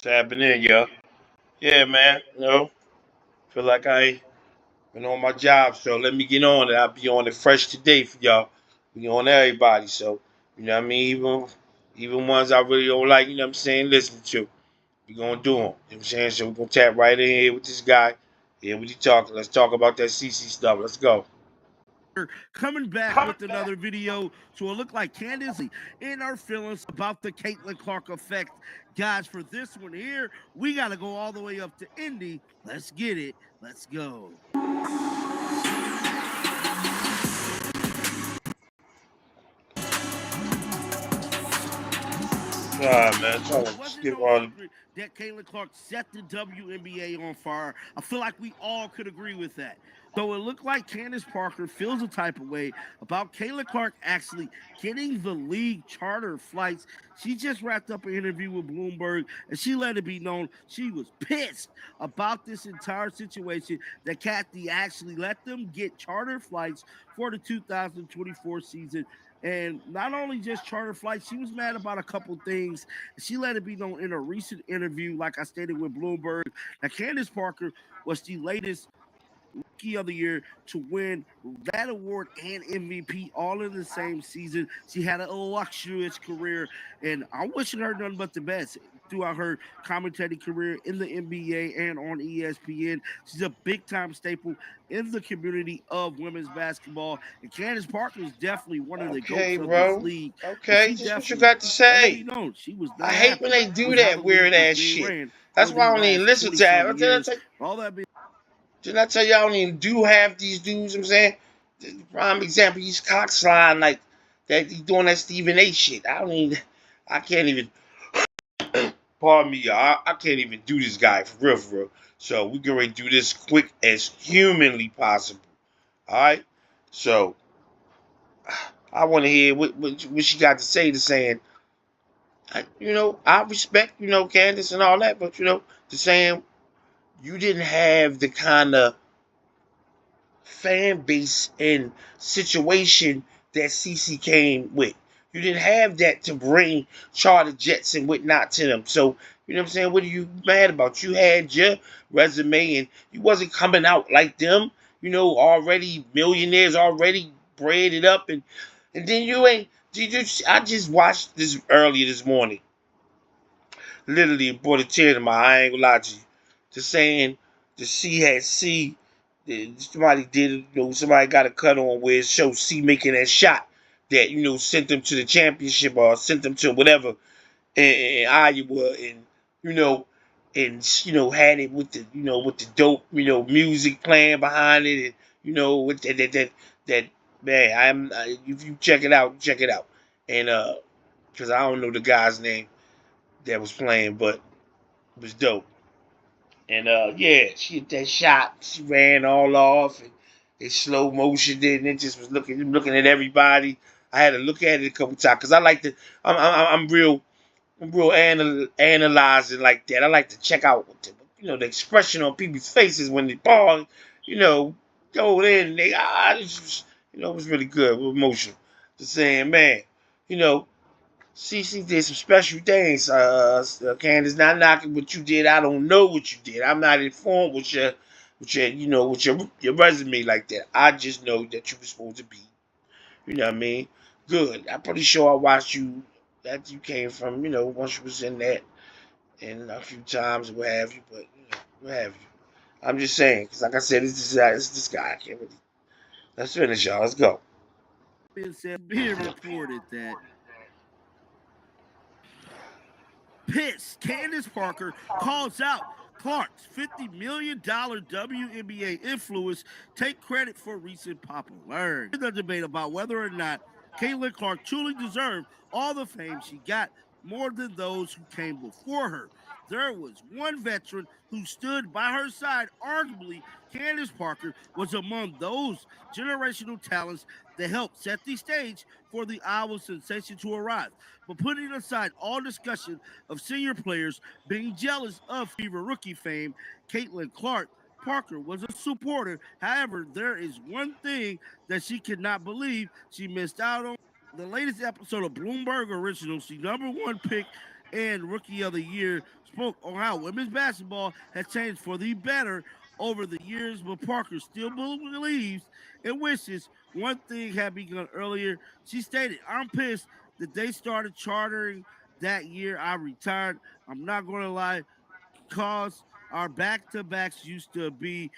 What's happening, yo? Yeah, man. Feel like I ain't been on my job, so let me get on it. I'll be on it fresh today for y'all. We on everybody, so you know what I mean. Even ones I really don't like, you know what I'm saying. Listen to, we gonna do them. You know what I'm saying. So we gonna tap right in here with this guy. Yeah, what you talking? Let's talk about that CC stuff. Let's go. Coming back with another video. So it looked like Candace in our feelings about the Caitlin Clark effect. Guys, for this one here, we got to go all the way up to Indy. Let's get it. Let's go. Man, trying It to wasn't skip no all the. secret that Caitlin Clark set the WNBA on fire. I feel like we all could agree with that. Though it looked like Candace Parker feels a type of way about Caitlin Clark actually getting the league charter flights. She just wrapped up an interview with Bloomberg and she let it be known she was pissed about this entire situation that Kathy actually let them get charter flights for the 2024 season. And not only just charter flights, she was mad about a couple things. She let it be known in a recent interview, like I stated with Bloomberg, that Candace Parker was the latest Rookie of the Year to win that award and MVP all in the same season. She had a illustrious career, and I'm wishing her nothing but the best throughout her commentating career in the NBA and on ESPN. She's a big time staple in the community of women's basketball, and Candace Parker is definitely one of the Okay, goats of this bro. league. But Okay, she just what you definitely got to let it be say. known she was I not hate when happy they do with how that the league weird was ass being shit. ran That's for why the I don't even last listen 20 to some that. years. All that being Didn't I tell y'all I don't even do half these dudes? I'm saying, the prime example, he's cockslide like that. He's doing that Stephen A. shit. I can't even. Pardon me, y'all. I can't even do this guy for real, for real. So we can ready to do this quick as humanly possible. All right. So I want to hear what she got to say. To saying, I respect Candace and all that, but to saying you didn't have the kind of fan base and situation that CC came with. You didn't have that to bring charter jets and whatnot to them. So, you know what I'm saying? What are you mad about? You had your resume and you wasn't coming out like them, already millionaires, already braided up. And then you ain't. I just watched this earlier this morning. Literally brought a tear to my eye. I ain't gonna lie to you. Just saying the C had C. Somebody did, somebody got a cut on where it shows C making that shot that, sent them to the championship or sent them to whatever in Iowa and, you know, had it with the dope, music playing behind it and, with that man, if you check it out, check it out. And, cause I don't know the guy's name that was playing, but it was dope. And yeah, she hit that shot. She ran all off and in slow motion. Then it just was looking at everybody. I had to look at it a couple times because I like to. I'm real analyzing like that. I like to check out the expression on people's faces when the ball, you know, go in. They it was really good, real emotional. Just saying, man, you know, CC did some special things. Candace, not knocking what you did. I don't know what you did. I'm not informed with your resume like that. I just know that you were supposed to be, good. I'm pretty sure I watched you that you came from, once you was in that and a few times what have you, but what have you. I'm just saying, because like I said, it's this guy. I can't really. Let's finish, y'all. Let's go. said, being reported that pissed Candace Parker calls out Clark's $50 million WNBA influence take credit for recent popularity. The debate about whether or not Caitlin Clark truly deserved all the fame she got more than those who came before her. There was one veteran who stood by her side. Arguably, Candace Parker was among those generational talents that helped set the stage for the Iowa sensation to arrive. But putting aside all discussion of senior players being jealous of Fever rookie fame, Caitlin Clark Parker was a supporter. However, there is one thing that she cannot believe she missed out on. The latest episode of Bloomberg Originals, the number one pick and Rookie of the Year, spoke on how women's basketball has changed for the better over the years, but Parker still believes and wishes one thing had begun earlier. She stated, "I'm pissed that they started chartering that year I retired. I'm not going to lie, cause our back to backs used to be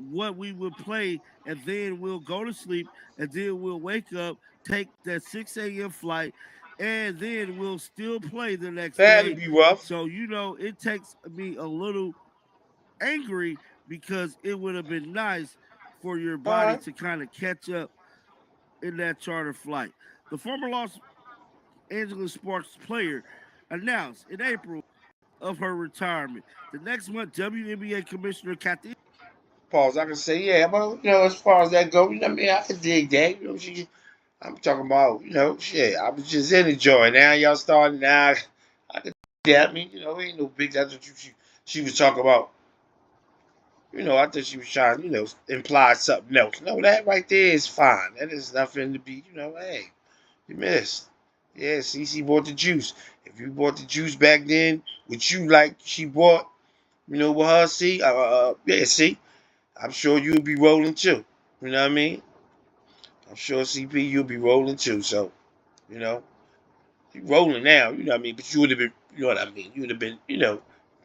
what we would play, and then we'll go to sleep, and then we'll wake up, take that 6 a.m. flight, and then we'll still play the next That had to day. be rough. So, it takes me a little angry because it would have been nice for your All body right. to kind of catch up in that charter flight." The former Los Angeles Sparks player announced in April of her retirement. The next month, WNBA Commissioner Kathy Pause. I can say, yeah, but as far as that goes, I mean, I can dig that. I'm talking about, shit. I was just enjoying. Now y'all starting now. I can dig that. I mean, ain't no big. That's what she was talking about. I thought she was trying, imply something else. No, that right there is fine. That is nothing to be, hey, you missed. Yeah, CC bought the juice. If you bought the juice back then, which you like, she bought, with her, see, yeah, see, I'm sure you'll be rolling too. You know what I mean? I'm sure CP you'll be rolling too. So, you know, you rolling now. You know what I mean? But you would have been, you know what I mean? You would have been,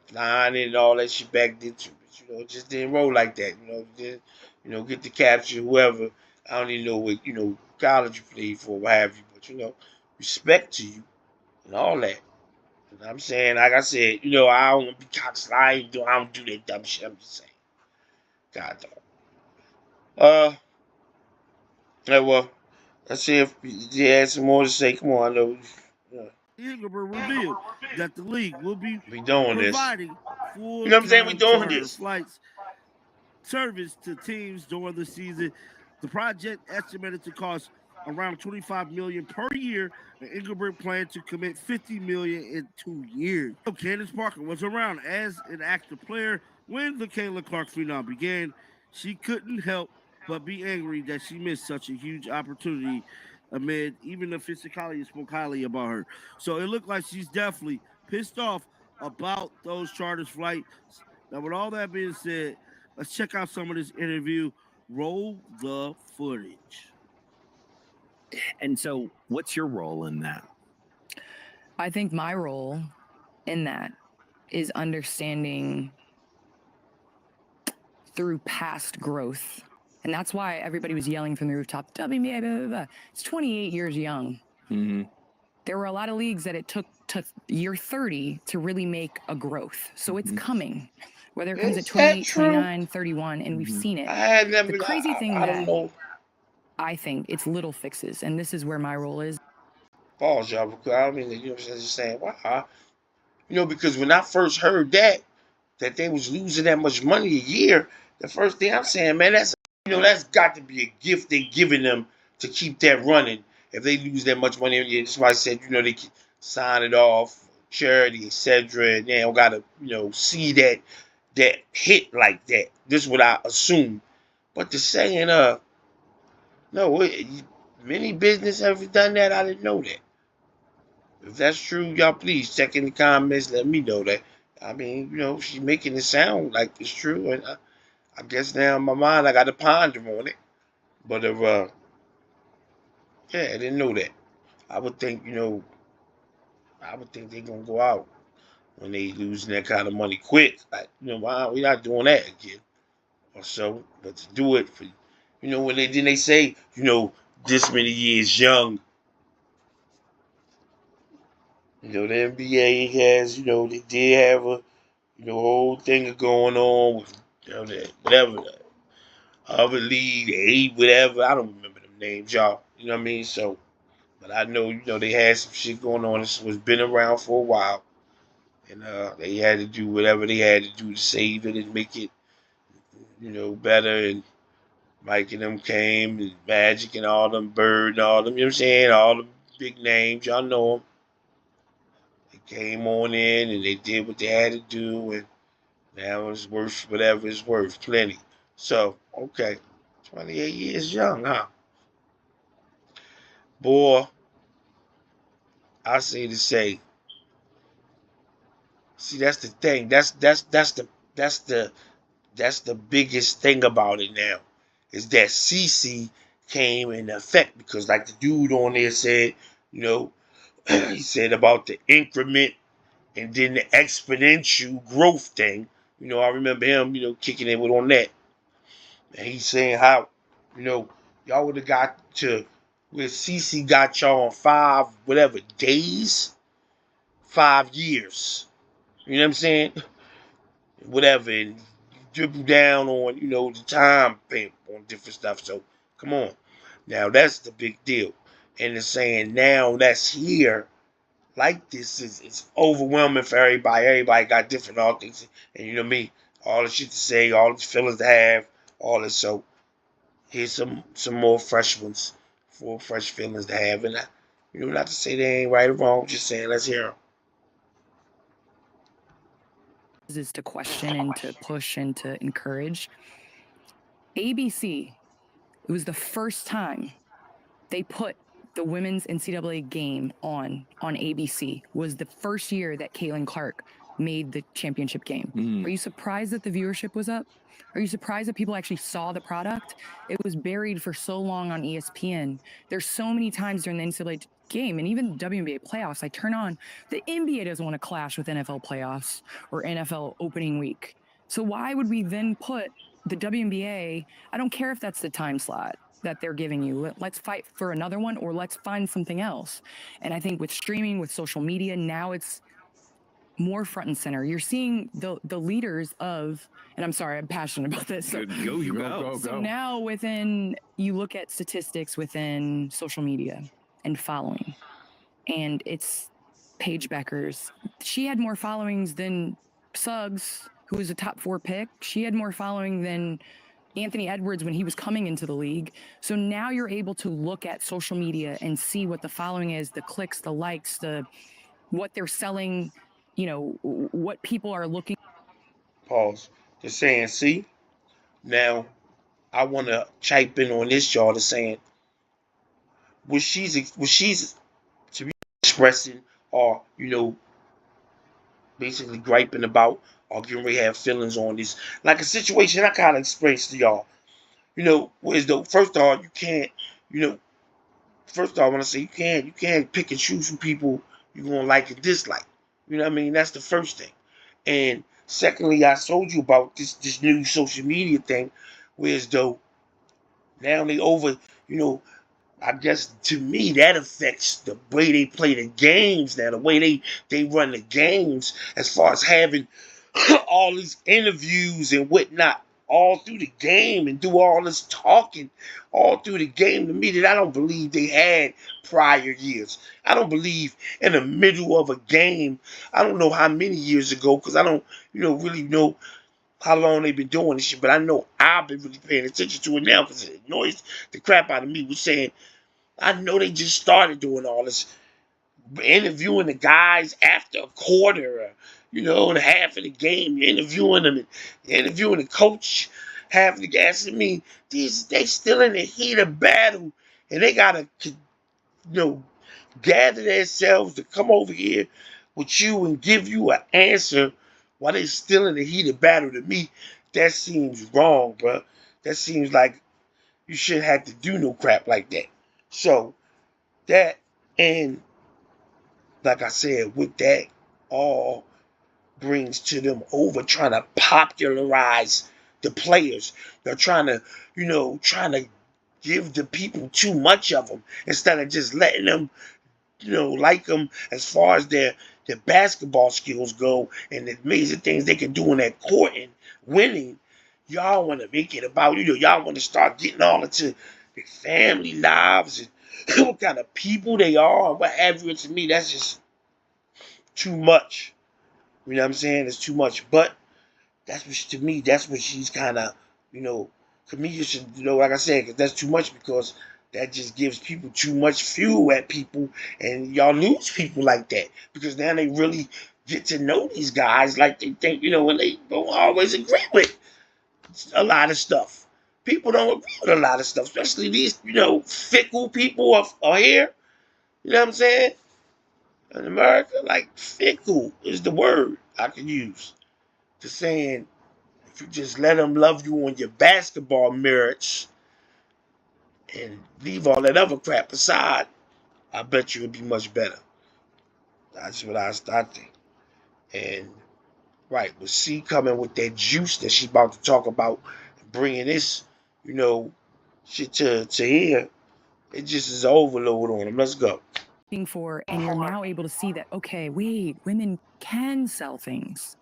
flying and all that shit back then too. But it just didn't roll like that. Just, get the capture whoever. I don't even know what college you played for, what have you. But respect to you and all that. And I'm saying, like I said, I don't want to be cocky. I don't do that dumb shit. I'm just saying, God dog. Yeah, well, let's see if you had some more to say. Come on, I know. Yeah, Engelbert revealed that the league will be we doing this. providing You know what I'm saying? We full-time doing charter this. flights service to teams during the season. The project estimated to cost around 25 million per year, and Engelbert planned to commit 50 million in 2 years. Candace Parker was around as an active player when the Kayla Clark phenom began. She couldn't help but be angry that she missed such a huge opportunity amid even the physicality spoke highly about her. So it looked like she's definitely pissed off about those charters flights. Now, with all that being said, let's check out some of this interview. Roll the footage. And so, what's your role in that? I think my role in that is understanding through past growth. And that's why everybody was yelling from the rooftop, WNBA, blah, blah, blah. It's 28 years young. Mm-hmm. There were a lot of leagues that it took to year 30 to really make a growth. So it's coming, whether it comes at 28, 29, 31, and we've seen it. I had never. The crazy thing I don't that know. I think it's little fixes, and this is where my role is. Pause, y'all, because I mean, I'm just saying, wow. Because when I first heard that they was losing that much money a year, the first thing I'm saying, man, that's got to be a gift they giving them to keep that running. If they lose that much money a year, that's why I said, they can sign it off, charity, etc. And they don't gotta, see that hit like that. This is what I assume. But the saying, no, many business have done that. I didn't know that. If that's true, y'all please check in the comments. Let me know that. I mean, she's making it sound like it's true, and I guess now in my mind I got to ponder on it. But if yeah, I didn't know that. I would think, I would think they're gonna go out when they losing that kind of money quick. Like, why we not doing that again or so? But to do it for, when they say, this many years young. The NBA has, they did have a, whole thing going on with, whatever, the other league, the A, whatever. I don't remember them names, y'all. You know what I mean? So, but I know, they had some shit going on. This was been around for a while. And they had to do whatever they had to do to save it and make it, better. And Mike and them came, and Magic and all them, Bird and all them, you know what I'm saying? All the big names, y'all know them. They came on in and they did what they had to do. And now it's worth whatever it's worth, plenty. So, okay, 28 years young, huh? Boy, I say to say, See, that's the thing. That's the biggest thing about it now, is that CC came in effect because, like the dude on there said, you know, he said about the increment and then the exponential growth thing. You know, I remember him, kicking it with on that. And he's saying how, y'all would have got to where CC got y'all on 5 days, 5 years. You know what I'm saying? Whatever, and dribble down on, the time frame on different stuff. So come on. Now that's the big deal. And it's saying now that's here, like this is it's overwhelming for everybody. Everybody got different all things, and you know me, all the shit to say, all the feelings to have, all this. So here's some more fresh ones, for fresh feelings to have, and not to say they ain't right or wrong, just saying let's hear them. Is to question and to push and to encourage. ABC, it was the first time they put the women's NCAA game on ABC. Was the first year that Caitlin Clark made the championship game. Are you surprised that the viewership was up? Are you surprised that people actually saw the product? It was buried for so long on ESPN. There's so many times during the NCAA game and even the WNBA playoffs, I turn on, the NBA doesn't want to clash with NFL playoffs or NFL opening week. So why would we then put the WNBA, I don't care if that's the time slot that they're giving you. Let's fight for another one, or let's find something else. And I think with streaming, with social media, now it's more front and center. You're seeing the leaders of, and I'm sorry, I'm passionate about this. So, Go. So now you look at statistics within social media and following, and it's Paige Beckers. She had more followings than Suggs, who was a top 4 pick. She had more following than Anthony Edwards when he was coming into the league. So now you're able to look at social media and see what the following is, the clicks, the likes, what they're selling, what people are looking. Pause. Just saying, see, now I want to chime in on this, y'all. To saying what she's to be expressing, or basically griping about, or getting ready to have feelings on this, like a situation I kind of explained to y'all. Whereas though, first of all, you can't, first of all, I want to say you can't pick and choose from people you're gonna like and dislike. You know what I mean? That's the first thing. And secondly, I told you about this new social media thing, whereas though now they over, you know, I guess to me that affects the way they play the games now, the way they run the games, as far as having all these interviews and whatnot all through the game and do all this talking all through the game, to me, that I don't believe they had prior years. I don't believe in the middle of a game. I don't know how many years ago, because I don't really know how long they've been doing this shit, but I know I've been really paying attention to it now because it annoys the crap out of me. Was saying, I know they just started doing all this, interviewing the guys after a quarter, and half of the game. You're interviewing them, and you're interviewing the coach half the gas. I mean, they still in the heat of battle, and they gotta, gather themselves to come over here with you and give you an answer while they still in the heat of battle. To me, that seems wrong, bro. That seems like you shouldn't have to do no crap like that. So that, and like I said, with that all brings to them over trying to popularize the players. They're trying to, give the people too much of them instead of just letting them, like them as far as their basketball skills go and the amazing things they can do in that court and winning. Y'all want to make it about, y'all want to start getting all into their family lives and what kind of people they are and what have you. To me, that's just too much. You know what I'm saying? It's too much. But to me, that's what she's kind of, to me, you should, like I said, 'cause that's too much, because that just gives people too much fuel at people, and y'all lose people like that, because now they really get to know these guys like they think, when they don't always agree with a lot of stuff. People don't agree with a lot of stuff, especially these, fickle people are here. You know what I'm saying? In America, like, fickle is the word. I could use to saying if you just let them love you on your basketball merits and leave all that other crap aside, I bet you it'd be much better. That's what I think. And right, with C coming with that juice that she's about to talk about, bringing this, shit to here, it just is an overload on them. Let's go. For, and you're now able to see that, okay, wait, women can sell things.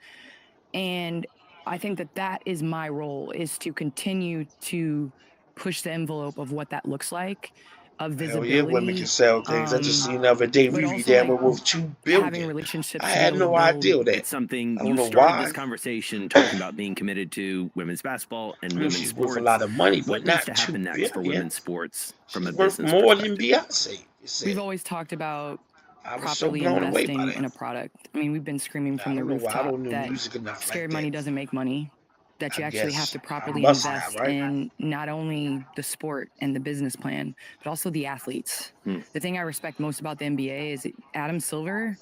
And I think that is my role, is to continue to push the envelope of what that looks like, of visibility. Hell yeah, women can sell things. I just seen the other day Riri damn it with $2 billion. Having relationships. I had no idea that. It's something I don't know started why. This conversation talking about being committed to women's basketball and women's She's sports. worth a lot of money, but what not needs to happen next for women's sports from a worth business more perspective? than Beyonce. We've always talked about I was properly so blown away investing by that. in a product. I mean, we've been screaming from the I rooftop don't know that music enough scared like money that. doesn't make money, that you I actually guess. have to I properly must invest have, right? in not only the sport and the business plan, but also the athletes. The thing I respect most about the NBA is Adam Silver,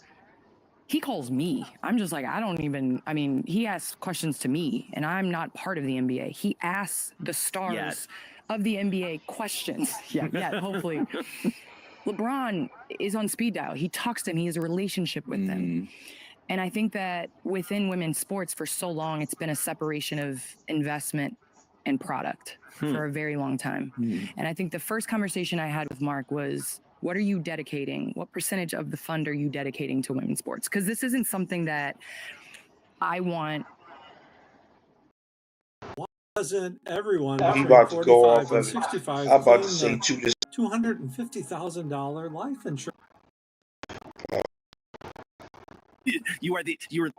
he calls me. I'm just like, he asks questions to me, and I'm not part of the NBA. He asks the stars of the NBA questions. Hopefully. LeBron is on speed dial. He talks to them. He has a relationship with them. And I think that within women's sports for so long, it's been a separation of investment and product for a very long time. And I think the first conversation I had with Mark was, what are you dedicating? What percentage of the fund are you dedicating to women's sports? Because this isn't something that I want. Wasn't everyone He between about to go 45 off and of it. 65 I'm about to claim say the $250,000 life insurance? You're